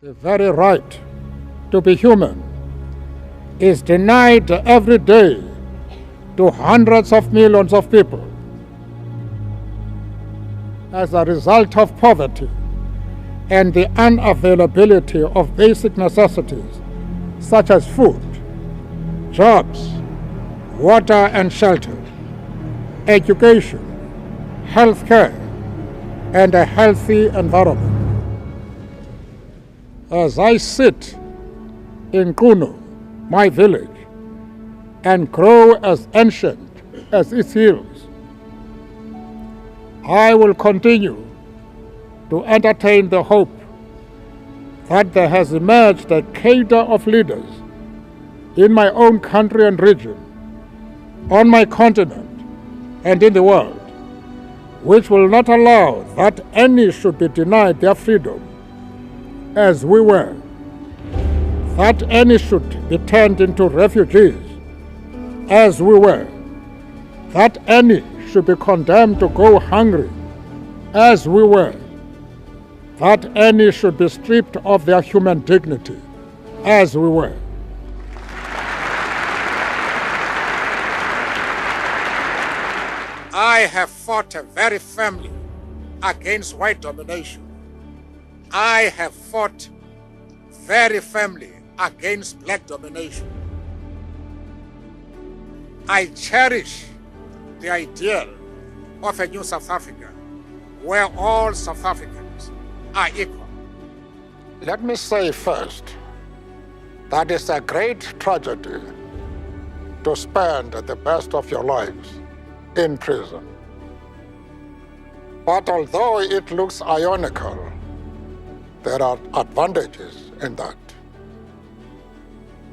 The very right to be human is denied every day to hundreds of millions of people as a result of poverty and the unavailability of basic necessities such as food, jobs, water and shelter, education, healthcare, and a healthy environment. As I sit in Kuno, my village, and grow as ancient as its hills, I will continue to entertain the hope that there has emerged a cadre of leaders in my own country and region, on my continent, and in the world, which will not allow that any should be denied their freedom as we were, that any should be turned into refugees as we were, that any should be condemned to go hungry as we were, that any should be stripped of their human dignity as we were. I have fought very firmly against white domination. I have fought very firmly against black domination. I cherish the ideal of a new South Africa where all South Africans are equal. Let me say first that it's a great tragedy to spend the best of your lives in prison. But although it looks ironical, there are advantages in that.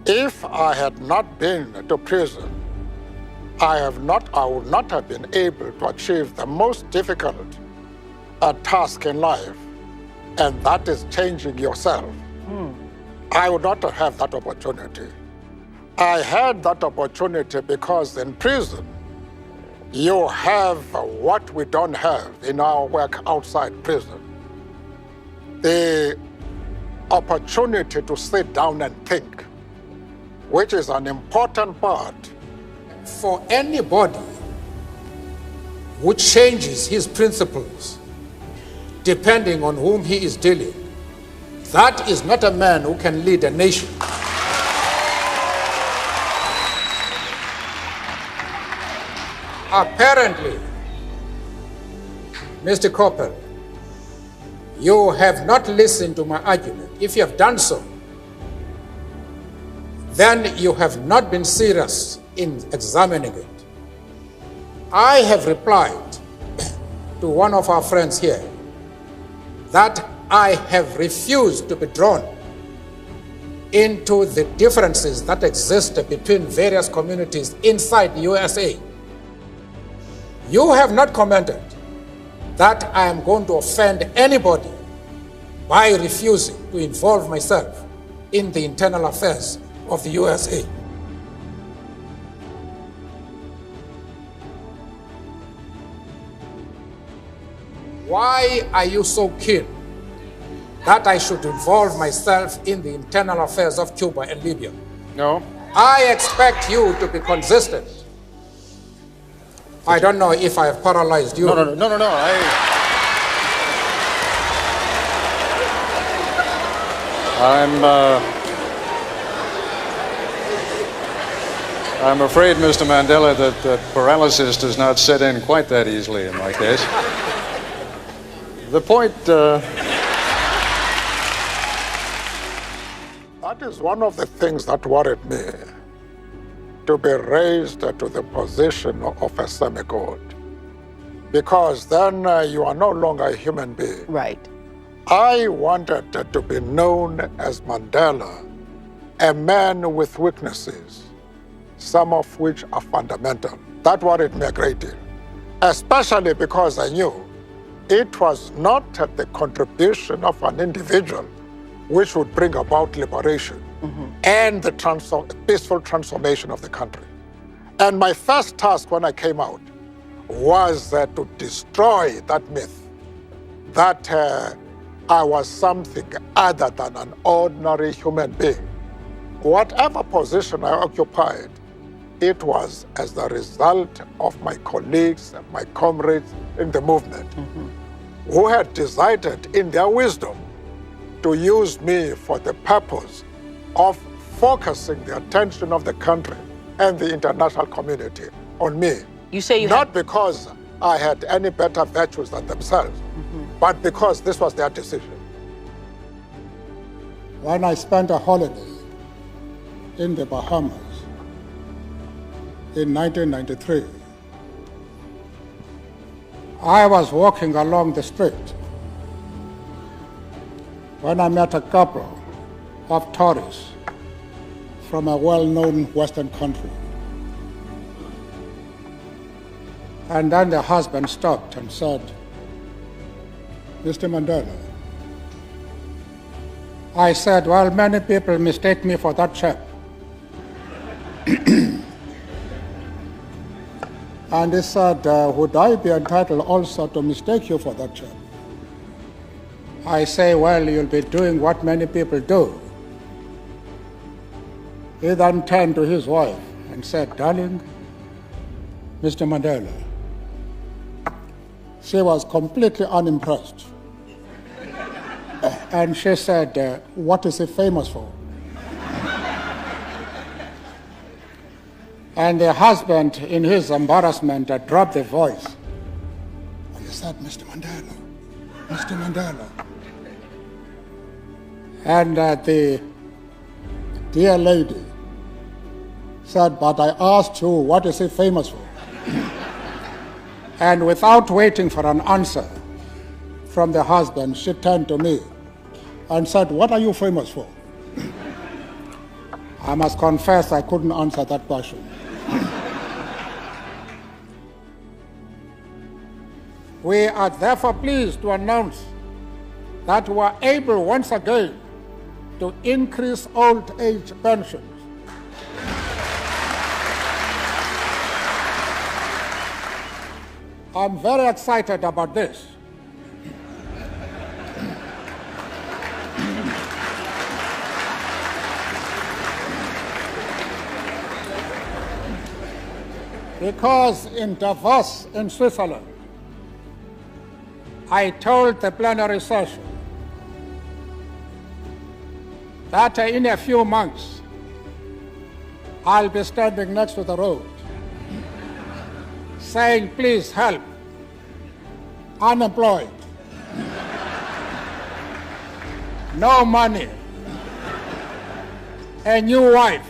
If I had not been to prison, I would not have been able to achieve the most difficult task in life, and that is changing yourself. I would not have that opportunity. I had that opportunity because in prison, you have what we don't have in our work outside prison. The opportunity to sit down and think, which is an important part. For anybody who changes his principles depending on whom he is dealing, that is not a man who can lead a nation. Apparently, Mr. Coppel, you have not listened to my argument. If you have done so, then you have not been serious in examining it. I have replied to one of our friends here that I have refused to be drawn into the differences that exist between various communities inside the USA. You have not commented that I am going to offend anybody by refusing to involve myself in the internal affairs of the USA. Why are you so keen that I should involve myself in the internal affairs of Cuba and Libya? No. I expect you to be consistent. I don't know if I have paralyzed you. No. I'm afraid, Mr. Mandela, that paralysis does not set in quite that easily in my case. The point... That is one of the things that worried me, to be raised to the position of a semi-god. Because then you are no longer a human being. Right. I wanted to be known as Mandela, a man with weaknesses, some of which are fundamental. That worried me a great deal, especially because I knew it was not the contribution of an individual which would bring about liberation and the peaceful transformation of the country. And my first task when I came out was to destroy that myth that I was something other than an ordinary human being. Whatever position I occupied, it was as the result of my colleagues and my comrades in the movement who had decided in their wisdom to use me for the purpose of focusing the attention of the country and the international community on me. You say you Not because I had any better virtues than themselves, but because this was their decision. When I spent a holiday in the Bahamas in 1993, I was walking along the street when I met a couple of tourists from a well-known Western country. And then the husband stopped and said, "Mr. Mandela." I said, "Well, many people mistake me for that chap." And he said, "Would I be entitled also to mistake you for that chap?" I say, "Well, you'll be doing what many people do." He then turned to his wife and said, "Darling, Mr. Mandela." She was completely unimpressed. And she said, "What is he famous for?" And the husband, in his embarrassment, dropped the voice. And he said, "Mr. Mandela, Mr. Mandela." And the dear lady said, "But I asked you, what is he famous for?" And without waiting for an answer from the husband, she turned to me and said, "What are you famous for?" I must confess I couldn't answer that question. We are therefore pleased to announce that we are able once again to increase old age pensions. I'm very excited about this. Because in Davos, in Switzerland, I told the plenary session that in a few months, I'll be standing next to the road saying, "Please help, unemployed, no money, a new wife,